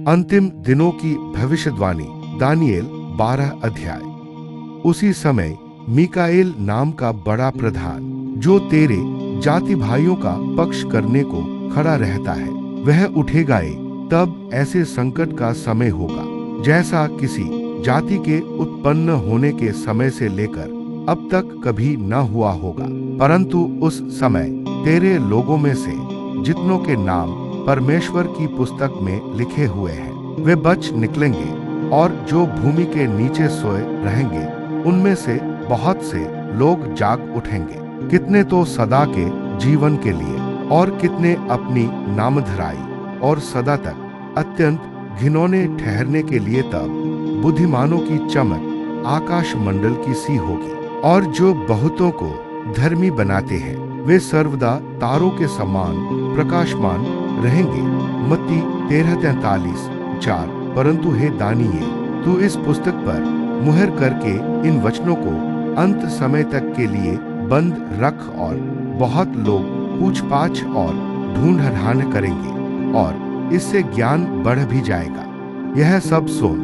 अंतिम दिनों की भविष्यवाणी। दानियेल 12 अध्याय। उसी समय मीकाएल नाम का बड़ा प्रधान, जो तेरे जाति भाइयों का पक्ष करने को खड़ा रहता है, वह उठेगा। तब ऐसे संकट का समय होगा जैसा किसी जाति के उत्पन्न होने के समय से लेकर अब तक कभी न हुआ होगा। परंतु उस समय तेरे लोगों में से जितनों के नाम परमेश्वर की पुस्तक में लिखे हुए हैं, वे बच निकलेंगे, और जो भूमि के नीचे सोए रहेंगे, उनमें से बहुत से लोग जाग उठेंगे। कितने तो सदा के जीवन के लिए, और कितने अपनी नामधराई और सदा तक अत्यंत घिनौने ठहरने के लिए। तब बुद्धिमानों की चमक आकाश मंडल की सी होगी, और जो बहुतों को धर्मी बनाते हैं, वे सर्वदा तारों के समान प्रकाशमान रहेंगे। मत्ती 13:43-4। परंतु हे दानियेल, तू इस पुस्तक पर मुहर करके इन वचनों को अंत समय तक के लिए बंद रख, और बहुत लोग पूछपाछ और ढूंढ करेंगे, और इससे ज्ञान बढ़ भी जाएगा। यह सब सुन।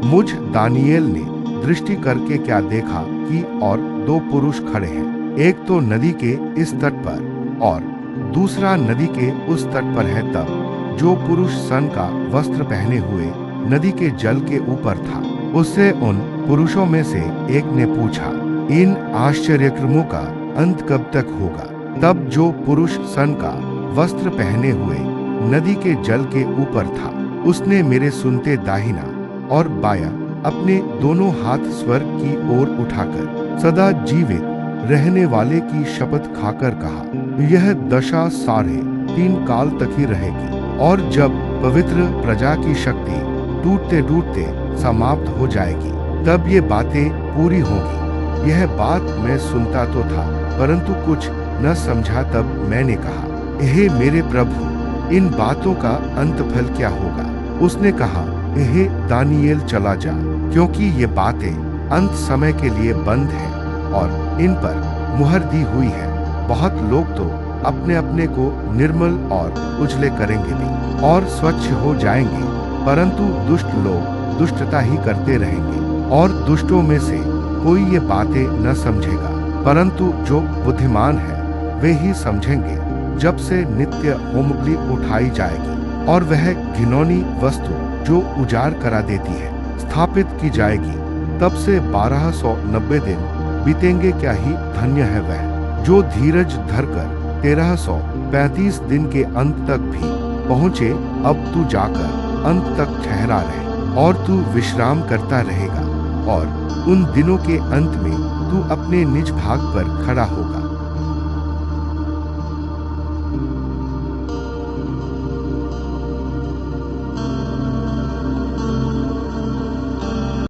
मुझ दानियेल ने दृष्टि करके क्या देखा कि और दो पुरुष खड़े हैं, एक तो नदी के इस तट पर और दूसरा नदी के उस तट पर है। तब जो पुरुष सन का वस्त्र पहने हुए नदी के जल के ऊपर था, उससे उन पुरुषों में से एक ने पूछा, इन आश्चर्यक्रमों का अंत कब तक होगा? तब जो पुरुष सन का वस्त्र पहने हुए नदी के जल के ऊपर था, उसने मेरे सुनते दाहिना और बायां अपने दोनों हाथ स्वर्ग की ओर उठाकर सदा जीवित रहने वाले की शपथ खाकर कहा, यह दशा साढ़े 3 काल तक ही रहेगी। और जब पवित्र प्रजा की शक्ति टूटते टूटते समाप्त हो जाएगी, तब ये बातें पूरी होंगी। यह बात मैं सुनता तो था, परंतु कुछ न समझा। तब मैंने कहा, हे मेरे प्रभु, इन बातों का अंत फल क्या होगा? उसने कहा, हे दानियेल, चला जा, क्योंकि ये बातें अंत समय के लिए बंद है, और इन पर मुहर दी हुई है। बहुत लोग तो अपने अपने को निर्मल और उजले करेंगे भी, और स्वच्छ हो जाएंगे, परंतु दुष्ट लोग दुष्टता ही करते रहेंगे, और दुष्टों में से कोई ये बातें न समझेगा। परंतु जो बुद्धिमान है, वे ही समझेंगे। जब से नित्य होमबलि उठाई जाएगी, और वह घिनौनी वस्तु जो उजाड़ करा देती है स्थापित की जाएगी, तब से 1290 दिन बीतेंगे। क्या ही धन्य है वह जो धीरज धरकर 1335 दिन के अंत तक भी पहुँचे। अब तू जाकर अंत तक ठहरा रहे, और तू विश्राम करता रहेगा, और उन दिनों के अंत में तू अपने निज भाग पर खड़ा होगा।